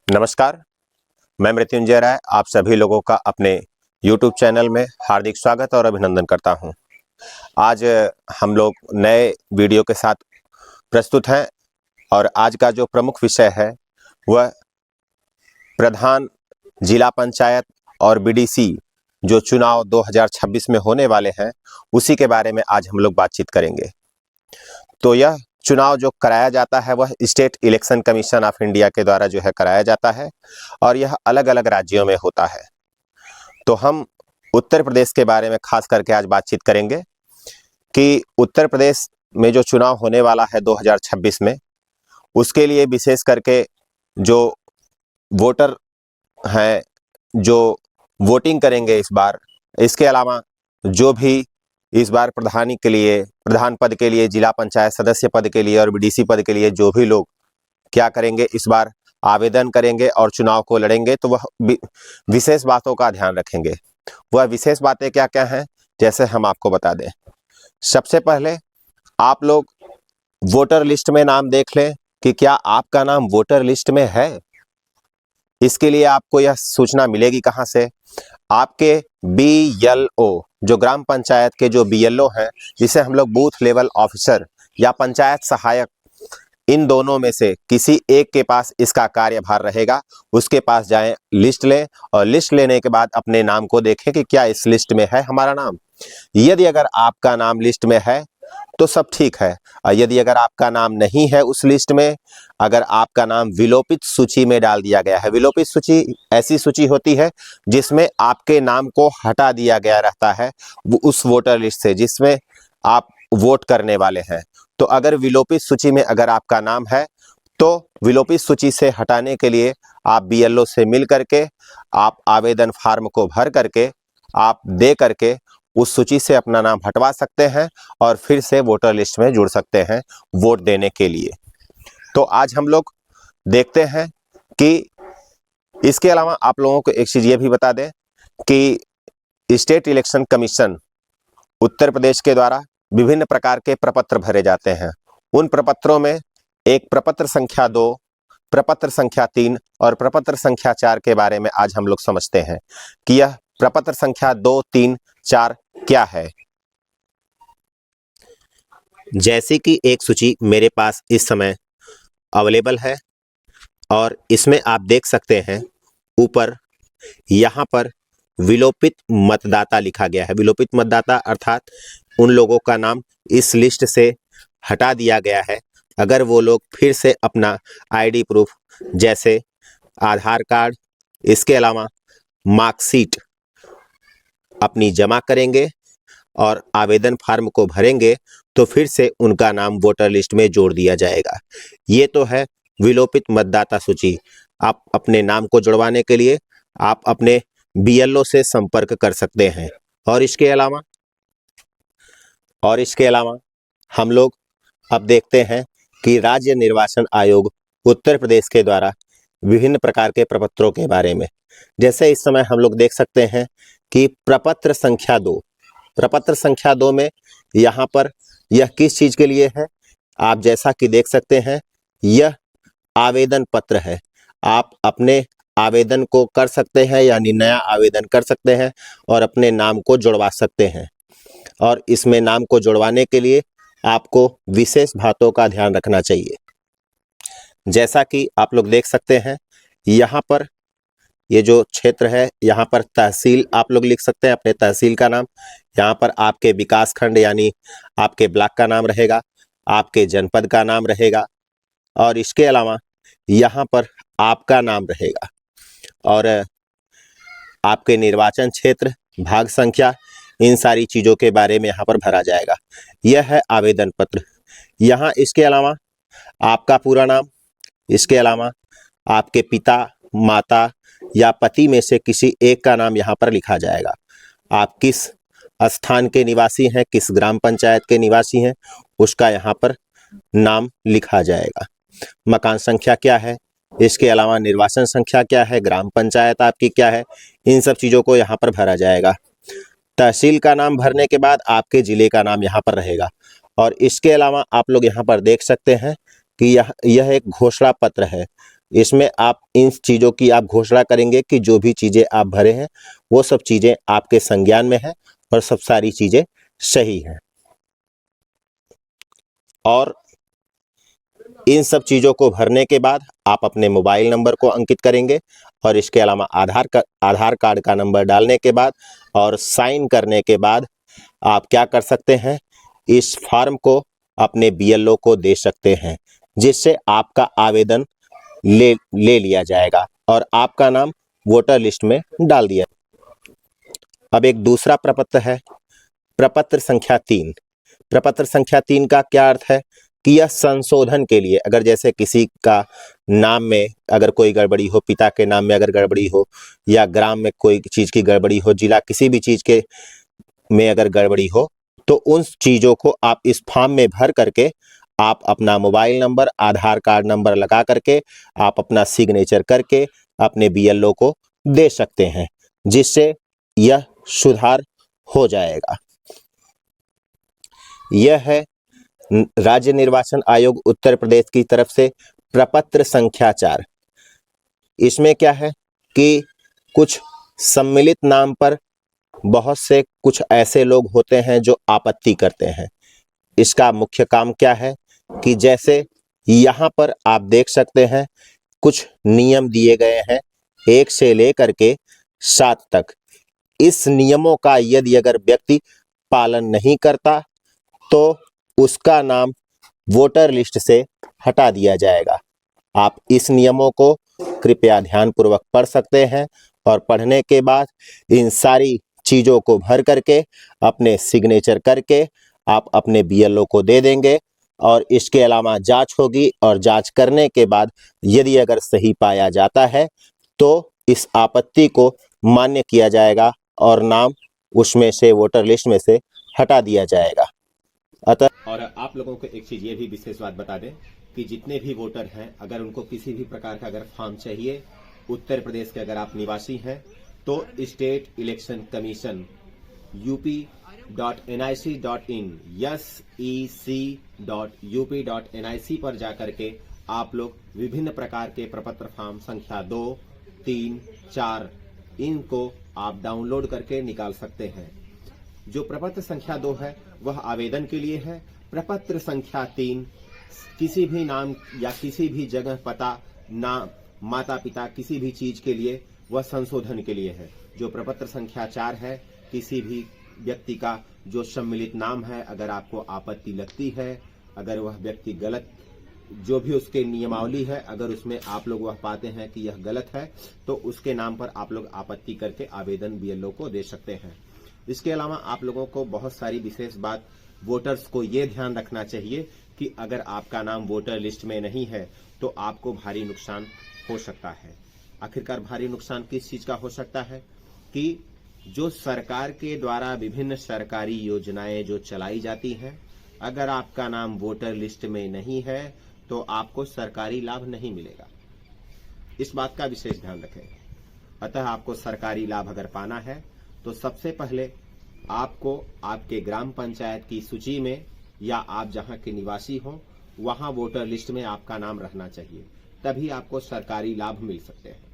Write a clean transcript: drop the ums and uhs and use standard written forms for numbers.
नमस्कार, मैं मृत्युंजय राय आप सभी लोगों का अपने YouTube चैनल में हार्दिक स्वागत और अभिनंदन करता हूं। आज हम लोग नए वीडियो के साथ प्रस्तुत हैं और आज का जो प्रमुख विषय है वह प्रधान जिला पंचायत और बीडीसी जो चुनाव 2026 में होने वाले हैं उसी के बारे में आज हम लोग बातचीत करेंगे। तो यह चुनाव जो कराया जाता है वह state election commission of India के द्वारा जो है कराया जाता है और यह अलग अलग राज्यों में होता है। तो हम उत्तर प्रदेश के बारे में खास करके आज बातचीत करेंगे कि उत्तर प्रदेश में जो चुनाव होने वाला है 2026 में, उसके लिए विशेष करके जो वोटर हैं जो वोटिंग करेंगे इस बार, इसके अलावा जो भी इस बार प्रधान पद के लिए, जिला पंचायत सदस्य पद के लिए और बीडीसी पद के लिए जो भी लोग क्या करेंगे, इस बार आवेदन करेंगे और चुनाव को लड़ेंगे, तो वह विशेष बातों का ध्यान रखेंगे। वह विशेष बातें क्या क्या हैं, जैसे हम आपको बता दें। सबसे पहले आप लोग वोटर लिस्ट में नाम देख लें कि क्या आपका नाम वोटर लिस्ट में है। इसके लिए आपको यह सूचना मिलेगी कहां से? आपके BLO, जो ग्राम पंचायत के जो BLO हैं, जिसे हम लोग बूथ लेवल ऑफिसर या पंचायत सहायक, इन दोनों में से किसी एक के पास इसका कार्यभार रहेगा। उसके पास जाएं, लिस्ट लें और लिस्ट लेने के बाद अपने नाम को देखें कि क्या इस लिस्ट में है हमारा नाम। यदि अगर आपका नाम लिस्ट में है तो सब ठीक है, और यदि अगर आपका नाम नहीं है उस लिस्ट में, अगर आपका नाम विलोपित सूची में डाल दिया गया है। विलोपित सूची ऐसी सूची होती है जिसमें आपके नाम को हटा दिया गया रहता है उस वोटर लिस्ट से जिसमें आप वोट करने वाले हैं। तो अगर विलोपित सूची में अगर आपका नाम है तो विलोपित सूची से हटाने के लिए आप BLO से मिल करके आप आवेदन फार्म को भर करके आप दे करके उस सूची से अपना नाम हटवा सकते हैं और फिर से वोटर लिस्ट में जुड़ सकते हैं वोट देने के लिए। तो आज हम लोग देखते हैं कि इसके अलावा आप लोगों को एक चीज ये भी बता दें कि state election commission Uttar Pradesh के द्वारा विभिन्न प्रकार के प्रपत्र भरे जाते हैं। उन प्रपत्रों में एक प्रपत्र संख्या 2, प्रपत्र संख्या 3 और प्रपत्र संख्या 4 के बारे में आज हम लोग समझते हैं कि यह प्रपत्र संख्या 2, 3, 4 क्या है। जैसे कि एक सूची मेरे पास इस समय अवेलेबल है और इसमें आप देख सकते हैं ऊपर यहाँ पर विलोपित मतदाता लिखा गया है। विलोपित मतदाता अर्थात उन लोगों का नाम इस लिस्ट से हटा दिया गया है। अगर वो लोग फिर से अपना ID प्रूफ जैसे आधार कार्ड, इसके अलावा मार्कशीट अपनी जमा करेंगे और आवेदन फार्म को भरेंगे तो फिर से उनका नाम वोटर लिस्ट में जोड़ दिया जाएगा। ये तो है विलोपित मतदाता सूची। आप अपने नाम को जुड़वाने के लिए आप अपने BLO से संपर्क कर सकते हैं। और इसके अलावा हम लोग अब देखते हैं कि राज्य निर्वाचन आयोग उत्तर प्रदेश के द्वारा विभिन्न प्रकार के प्रपत्रों के बारे में, जैसे इस समय हम लोग देख सकते हैं कि प्रपत्र संख्या 2, प्रपत्र संख्या 2 में यहाँ पर यह किस चीज के लिए है, आप जैसा कि देख सकते हैं यह आवेदन पत्र है। आप अपने आवेदन को कर सकते हैं, यानी नया आवेदन कर सकते हैं और अपने नाम को जुड़वा सकते हैं। और इसमें नाम को जुड़वाने के लिए आपको विशेष बातों का ध्यान रखना चाहिए। जैसा कि आप लोग देख सकते हैं यहाँ पर ये जो क्षेत्र है, यहाँ पर तहसील आप लोग लिख सकते हैं, अपने तहसील का नाम। यहाँ पर आपके विकास खंड यानी आपके ब्लॉक का नाम रहेगा, आपके जनपद का नाम रहेगा और इसके अलावा यहाँ पर आपका नाम रहेगा और आपके निर्वाचन क्षेत्र, भाग संख्या, इन सारी चीज़ों के बारे में यहाँ पर भरा जाएगा। यह है आवेदन पत्र। यहाँ इसके अलावा आपका पूरा नाम, इसके अलावा आपके पिता, माता या पति में से किसी एक का नाम यहाँ पर लिखा जाएगा। आप किस स्थान के निवासी हैं, किस ग्राम पंचायत के निवासी हैं, उसका यहाँ पर नाम लिखा जाएगा। मकान संख्या क्या है, इसके अलावा निर्वाचन संख्या क्या है, ग्राम पंचायत आपकी क्या है, इन सब चीज़ों को यहाँ पर भरा जाएगा। तहसील का नाम भरने के बाद आपके जिले का नाम यहाँ पर रहेगा। और इसके अलावा आप लोग यहाँ पर देख सकते हैं कि यह एक घोषणा पत्र है। इसमें आप इन चीज़ों की आप घोषणा करेंगे कि जो भी चीज़ें आप भरे हैं वो सब चीज़ें आपके संज्ञान में है और सब सारी चीज़ें सही हैं। और इन सब चीज़ों को भरने के बाद आप अपने मोबाइल नंबर को अंकित करेंगे और इसके अलावा आधार कार्ड का नंबर डालने के बाद और साइन करने के बाद आप क्या कर सकते हैं, इस फॉर्म को अपने बीएलओ को दे सकते हैं, जिससे आपका आवेदन ले लिया जाएगा और आपका नाम वोटर लिस्ट में डाल दिया। अब एक दूसरा प्रपत्र है, प्रपत्र संख्या 3। प्रपत्र संख्या 3 का क्या अर्थ है कि यह संशोधन के लिए, अगर जैसे किसी का नाम में अगर कोई गड़बड़ी हो, पिता के नाम में अगर गड़बड़ी हो, या ग्राम में कोई चीज़ की गड़बड़ी हो, जिला किसी भी चीज़ के में अगर गड़बड़ी हो, तो उन चीज़ों को आप इस फॉर्म में भर करके आप अपना मोबाइल नंबर, आधार कार्ड नंबर लगा करके आप अपना सिग्नेचर करके अपने बीएलओ को दे सकते हैं, जिससे यह सुधार हो जाएगा। यह है राज्य निर्वाचन आयोग उत्तर प्रदेश की तरफ से प्रपत्र संख्या 4। इसमें क्या है कि कुछ सम्मिलित नाम पर बहुत से कुछ ऐसे लोग होते हैं जो आपत्ति करते हैं। इसका मुख्य काम क्या है कि जैसे यहाँ पर आप देख सकते हैं कुछ नियम दिए गए हैं 1 से लेकर के 7 तक। इस नियमों का यदि अगर व्यक्ति पालन नहीं करता तो उसका नाम वोटर लिस्ट से हटा दिया जाएगा। आप इस नियमों को कृपया ध्यानपूर्वक पढ़ सकते हैं और पढ़ने के बाद इन सारी चीज़ों को भर करके अपने सिग्नेचर करके आप अपने बीएलओ को दे देंगे और इसके अलावा जांच होगी और जांच करने के बाद यदि अगर सही पाया जाता है तो इस आपत्ति को मान्य किया जाएगा और नाम उसमें से वोटर लिस्ट में से हटा दिया जाएगा। अतः और आप लोगों को एक चीज ये भी विशेष बात बता दें कि जितने भी वोटर हैं, अगर उनको किसी भी प्रकार का अगर फॉर्म चाहिए, उत्तर प्रदेश के अगर आप निवासी हैं, तो state election commission up.nic.in sec.up.nic पर जाकर के आप लोग विभिन्न प्रकार के प्रपत्र फॉर्म संख्या 2, 3, 4 इनको आप डाउनलोड करके निकाल सकते हैं। जो प्रपत्र संख्या 2 है वह आवेदन के लिए है। प्रपत्र संख्या 3 किसी भी नाम या किसी भी जगह पता, नाम, माता पिता किसी भी चीज के लिए वह संशोधन के लिए है। जो प्रपत्र संख्या 4 है, किसी भी व्यक्ति का जो सम्मिलित नाम है, अगर आपको आपत्ति लगती है, अगर वह व्यक्ति गलत, जो भी उसके नियमावली है, अगर उसमें आप लोग वह पाते हैं कि यह गलत है, तो उसके नाम पर आप लोग आपत्ति करके आवेदन बीएलओ को दे सकते हैं। इसके अलावा आप लोगों को बहुत सारी विशेष बात, वोटर्स को ये ध्यान रखना चाहिए कि अगर आपका नाम वोटर लिस्ट में नहीं है तो आपको भारी नुकसान हो सकता है। आखिरकार भारी नुकसान किस चीज का हो सकता है कि जो सरकार के द्वारा विभिन्न सरकारी योजनाएं जो चलाई जाती हैं, अगर आपका नाम वोटर लिस्ट में नहीं है तो आपको सरकारी लाभ नहीं मिलेगा। इस बात का विशेष ध्यान रखें। अतः आपको सरकारी लाभ अगर पाना है तो सबसे पहले आपको आपके ग्राम पंचायत की सूची में या आप जहां के निवासी हो वहां वोटर लिस्ट में आपका नाम रहना चाहिए, तभी आपको सरकारी लाभ मिल सकते हैं।